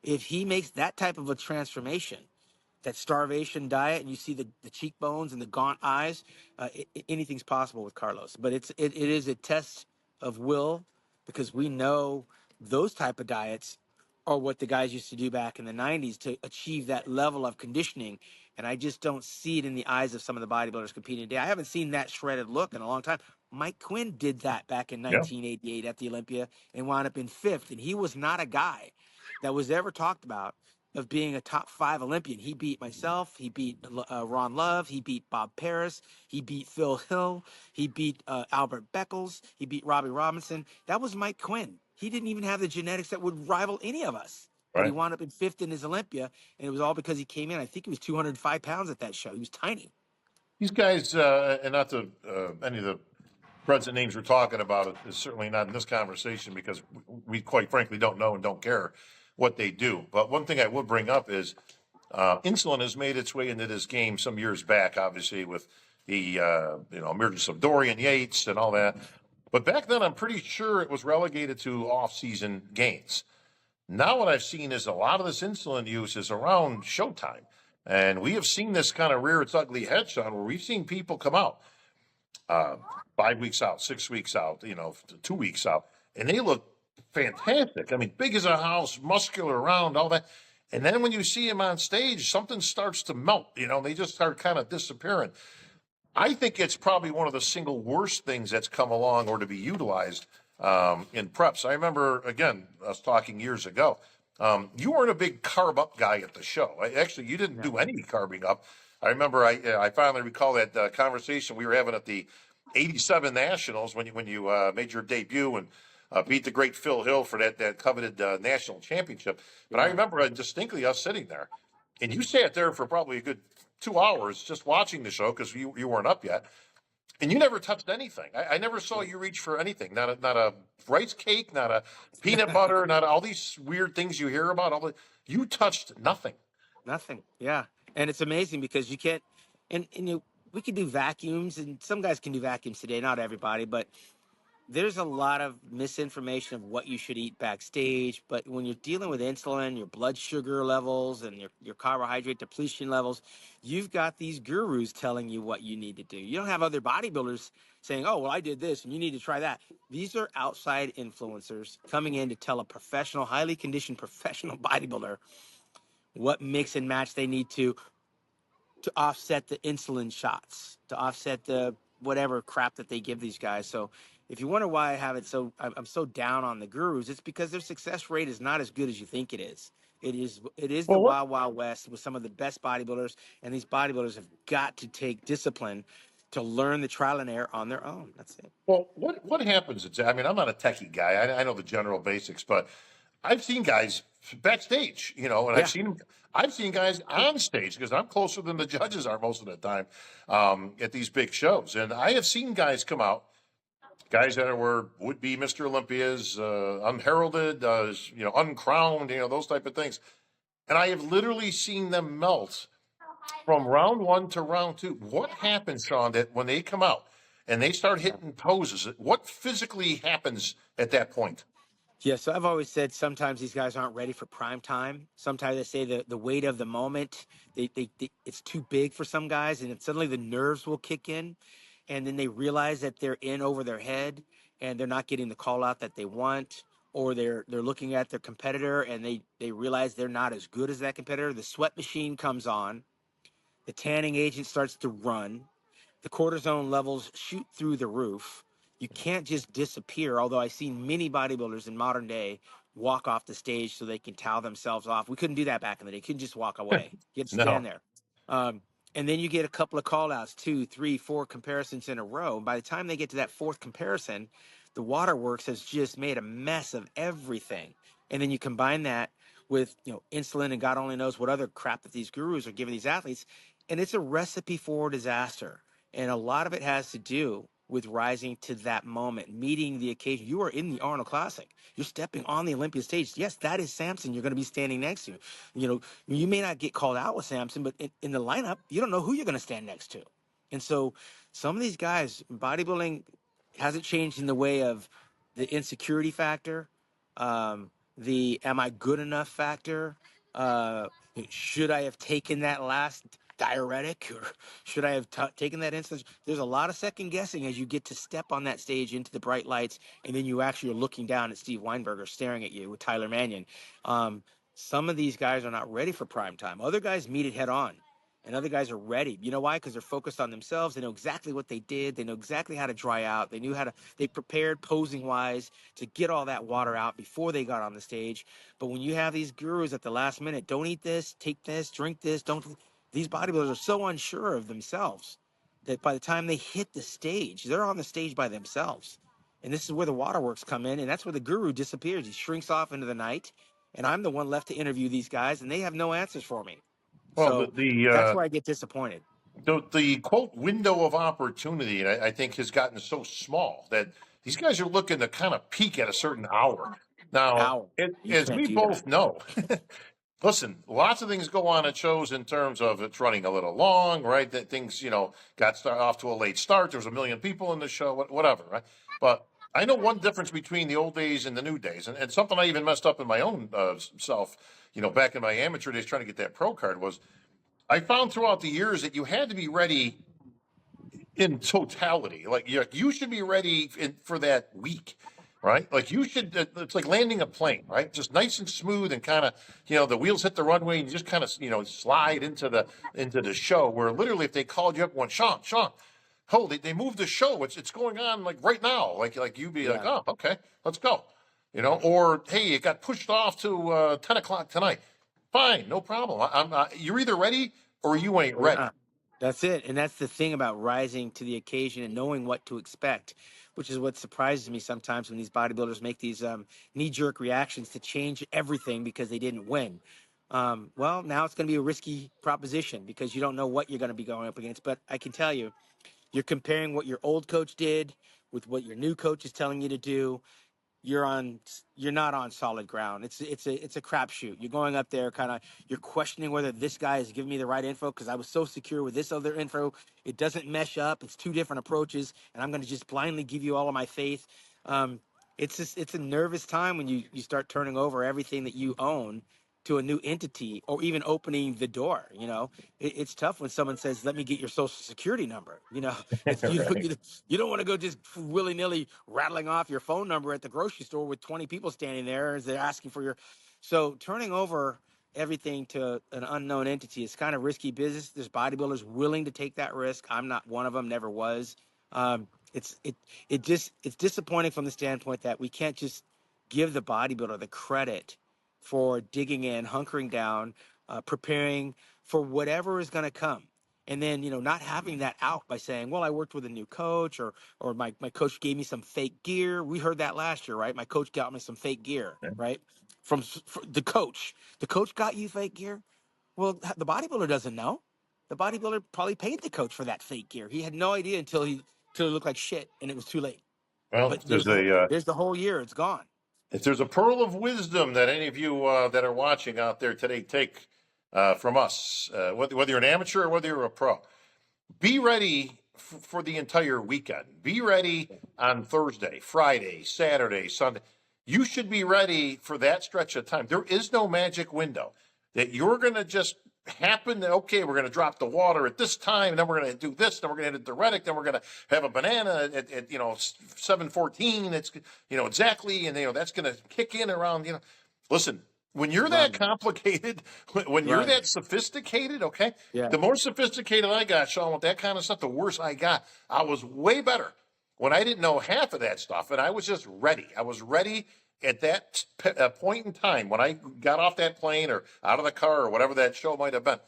[SPEAKER 2] If he makes that type of a transformation, that starvation diet, and you see the cheekbones and the gaunt eyes, anything's possible with Carlos. But it is a test of will, because we know those type of diets are what the guys used to do back in the 90s to achieve that level of conditioning. And I just don't see it in the eyes of some of the bodybuilders competing today. I haven't seen that shredded look in a long time. Mike Quinn did that back in
[SPEAKER 1] Yeah.
[SPEAKER 2] 1988 at the Olympia and wound up in fifth. And he was not a guy that was ever talked about of being a top 5 Olympian. He beat myself. He beat Ron Love. He beat Bob Paris. He beat Phil Hill. He beat Albert Beckles. He beat Robbie Robinson. That was Mike Quinn. He didn't even have the genetics that would rival any of us. But he
[SPEAKER 1] Right.
[SPEAKER 2] wound up in fifth in his Olympia, and it was all because he came in. I think he was 205 pounds at that show. He was tiny.
[SPEAKER 1] These guys, and not to any of the present names we're talking about, is certainly not in this conversation because we quite frankly don't know and don't care what they do. But one thing I would bring up is insulin has made its way into this game some years back, obviously with the emergence of Dorian Yates and all that. But back then, I'm pretty sure it was relegated to off-season gains. Now, what I've seen is a lot of this insulin use is around showtime. And we have seen this kind of rear its ugly head, Shawn, where we've seen people come out uh, 5 weeks out, 6 weeks out, 2 weeks out, and they look fantastic. I mean, big as a house, muscular, round, all that. And then when you see them on stage, something starts to melt. They just start kind of disappearing. I think it's probably one of the single worst things that's come along or to be utilized in preps. I remember, again, us talking years ago. You weren't a big carb up guy at the show. Actually, you didn't
[SPEAKER 2] Yeah.
[SPEAKER 1] do any carbing up. I remember I finally recall that conversation we were having at the '87 Nationals when you made your debut and beat the great Phil Hill for that coveted national championship. But I
[SPEAKER 2] Yeah.
[SPEAKER 1] remember distinctly us sitting there, and you sat there for probably a good 2 hours just watching the show because you weren't up yet, and you never touched anything. I never saw you reach for anything. Not a rice cake, not a peanut butter, not all these weird things you hear about. You touched nothing.
[SPEAKER 2] Nothing. Yeah. And it's amazing because you can't, and we can do vacuums, and some guys can do vacuums today, not everybody, but there's a lot of misinformation of what you should eat backstage. But when you're dealing with insulin, your blood sugar levels, and your carbohydrate depletion levels, you've got these gurus telling you what you need to do. You don't have other bodybuilders saying, oh, well, I did this and you need to try that. These are outside influencers coming in to tell a professional, highly conditioned professional bodybuilder what mix and match they need to offset the insulin shots, to offset the whatever crap that they give these guys. So if you wonder why I have it so, I'm so down on the gurus, it's because their success rate is not as good as you think it is. It is the
[SPEAKER 1] Well, what
[SPEAKER 2] wild, wild west with some of the best bodybuilders, and these bodybuilders have got to take discipline to learn the trial and error on their own. That's it.
[SPEAKER 1] what happens? I mean, I'm not a techie guy. I know the general basics, but I've seen guys backstage, and
[SPEAKER 2] Yeah.
[SPEAKER 1] I've seen guys on stage because I'm closer than the judges are most of the time at these big shows, and I have seen guys come out, guys that were would be Mr. Olympias, unheralded, uncrowned, those type of things, and I have literally seen them melt from round one to round two. What happens, Shawn, that when they come out and they start hitting poses, what physically happens at that point?
[SPEAKER 2] Yeah, so I've always said sometimes these guys aren't ready for prime time. Sometimes they say the weight of the moment, it's too big for some guys, and then suddenly the nerves will kick in, and then they realize that they're in over their head, and they're not getting the call out that they want, or they're looking at their competitor and they realize they're not as good as that competitor. The sweat machine comes on, the tanning agent starts to run, the cortisone levels shoot through the roof. You can't just disappear. Although I've seen many bodybuilders in modern day walk off the stage so they can towel themselves off. We couldn't do that back in the day. You couldn't just walk away. You had to stand
[SPEAKER 1] No.
[SPEAKER 2] there. Um, and then you get a couple of call outs, 2, 3, 4 comparisons in a row. And by the time they get to that fourth comparison, the waterworks has just made a mess of everything. And then you combine that with, insulin and God only knows what other crap that these gurus are giving these athletes, and it's a recipe for disaster. And a lot of it has to do with rising to that moment, meeting the occasion. You are in the Arnold Classic. You're stepping on the Olympia stage. Yes, that is Samson you're going to be standing next to. You may not get called out with Samson, but in the lineup, you don't know who you're going to stand next to. And so some of these guys, bodybuilding hasn't changed in the way of the insecurity factor, the am I good enough factor. Uh, should I have taken that last diuretic, or should I have taken that insulin? There's a lot of second guessing as you get to step on that stage into the bright lights, and then you actually are looking down at Steve Weinberger staring at you with Tyler Mannion. Some of these guys are not ready for prime time. Other guys meet it head on. And other guys are ready. You know why? Because they're focused on themselves. They know exactly what they did. They know exactly how to dry out. They prepared posing wise to get all that water out before they got on the stage. But when you have these gurus at the last minute, don't eat this, take this, drink this, don't. These bodybuilders are so unsure of themselves that by the time they hit the stage, they're on the stage by themselves. And this is where the waterworks come in. And that's where the guru disappears. He shrinks off into the night. And I'm the one left to interview these guys, and they have no answers for me.
[SPEAKER 1] Well,
[SPEAKER 2] So that's where I get disappointed.
[SPEAKER 1] the quote window of opportunity, I think, has gotten so small that these guys are looking to kind of peak at a certain hour. Now,
[SPEAKER 2] Ow. You
[SPEAKER 1] as
[SPEAKER 2] can't
[SPEAKER 1] we
[SPEAKER 2] do that.
[SPEAKER 1] both know, listen, lots of things go on at shows in terms of it's running a little long, right? That things, got off to a late start. There was a million people in the show, whatever, right? But I know one difference between the old days and the new days, and something I even messed up in my own self, back in my amateur days trying to get that pro card was I found throughout the years that you had to be ready in totality. Like you should be ready for that week, right? Like you should. It's like landing a plane, right? Just nice and smooth and kind of, the wheels hit the runway and you just kind of, slide into the show. Where literally, if they called you up, one Shawn, hold it. They moved the show. It's going on like right now. Like you'd be like,
[SPEAKER 2] Yeah.
[SPEAKER 1] oh, okay, let's go. Or hey, it got pushed off to 10 o'clock tonight. Fine, no problem. You're either ready or you ain't
[SPEAKER 2] Or you're
[SPEAKER 1] ready.
[SPEAKER 2] not. That's it. And that's the thing about rising to the occasion and knowing what to expect, which is what surprises me sometimes when these bodybuilders make these knee jerk reactions to change everything because they didn't win. Well, now it's going to be a risky proposition because you don't know what you're going to be going up against. But I can tell you, you're comparing what your old coach did with what your new coach is telling you to do. You're not on solid ground. It's a crapshoot. You're going up there you're questioning whether this guy is giving me the right info because I was so secure with this other info. It doesn't mesh up. It's two different approaches, and I'm going to just blindly give you all of my faith. It's a nervous time when you start turning over everything that you own to a new entity or even opening the door. It's tough when someone says, let me get your social security number. It's
[SPEAKER 1] Right.
[SPEAKER 2] you don't want to go just willy-nilly rattling off your phone number at the grocery store with 20 people standing there as they're asking for your. So turning over everything to an unknown entity is kind of risky business. There's bodybuilders willing to take that risk. I'm not one of them, never was. It's disappointing from the standpoint that we can't just give the bodybuilder the credit for digging in, hunkering down, preparing for whatever is going to come. And then, not having that out by saying, well, I worked with a new coach or my coach gave me some fake gear. We heard that last year, right? My coach got me some fake gear, right? From the coach. The coach got you fake gear. Well, the bodybuilder doesn't know. The bodybuilder probably paid the coach for that fake gear. He had no idea until it looked like shit and it was too late.
[SPEAKER 1] Well,
[SPEAKER 2] But there's the whole year. It's gone.
[SPEAKER 1] if there's a pearl of wisdom that any of you that are watching out there today take from us, whether you're an amateur or whether you're a pro, be ready for the entire weekend. Be ready on Thursday, Friday, Saturday, Sunday. You should be ready for that stretch of time. There is no magic window that you're going to just happen that, okay, we're going to drop the water at this time, and then we're going to do this, then we're going to hit a diuretic, then we're going to have a banana at 7:14. It's exactly, and that's going to kick in around. Listen, when you're that
[SPEAKER 2] Run,
[SPEAKER 1] complicated, when you're
[SPEAKER 2] run.
[SPEAKER 1] that sophisticated, okay,
[SPEAKER 2] Yeah.
[SPEAKER 1] the more sophisticated I got, Shawn, with that kind of stuff, the worse I got. I was way better when I didn't know half of that stuff, and I was just ready. I was ready at that point in time when I got off that plane or out of the car or whatever that show might have been.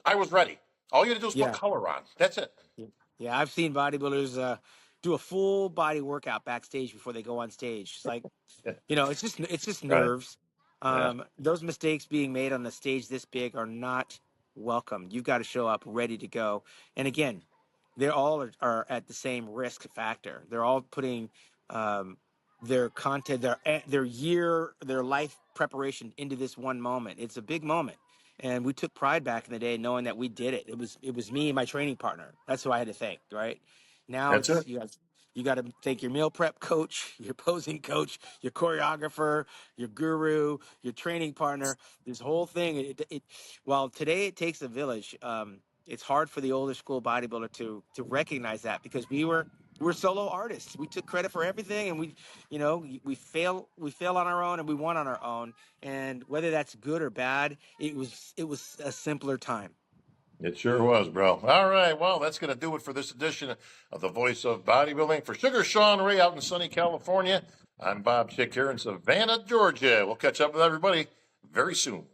[SPEAKER 1] I was ready. All you had to do was put
[SPEAKER 2] Yeah.
[SPEAKER 1] color on. That's it.
[SPEAKER 2] Yeah, I've seen bodybuilders do a full body workout backstage before they go on stage. It's like, it's just
[SPEAKER 1] Right.
[SPEAKER 2] nerves.
[SPEAKER 1] Yeah.
[SPEAKER 2] Those mistakes being made on the stage this big are not welcome. You've got to show up ready to go. And again, they all are at the same risk factor. They're all putting their content, their life preparation into this one moment. It's a big moment. And we took pride back in the day knowing that we did it. It was me and my training partner. That's who I had to thank, right? Now
[SPEAKER 1] That's
[SPEAKER 2] it's
[SPEAKER 1] it.
[SPEAKER 2] you got to thank your meal prep coach, your posing coach, your choreographer, your guru, your training partner. This whole thing. While today it takes a village, it's hard for the older school bodybuilder to recognize that because we're solo artists. We took credit for everything, and we fail on our own, and we won on our own. And whether that's good or bad, it was a simpler time.
[SPEAKER 1] It sure was, bro. All right. Well, that's going to do it for this edition of The Voice of Bodybuilding. For Sugar Shawn Ray out in sunny California, I'm Bob Chick here in Savannah, Georgia. We'll catch up with everybody very soon.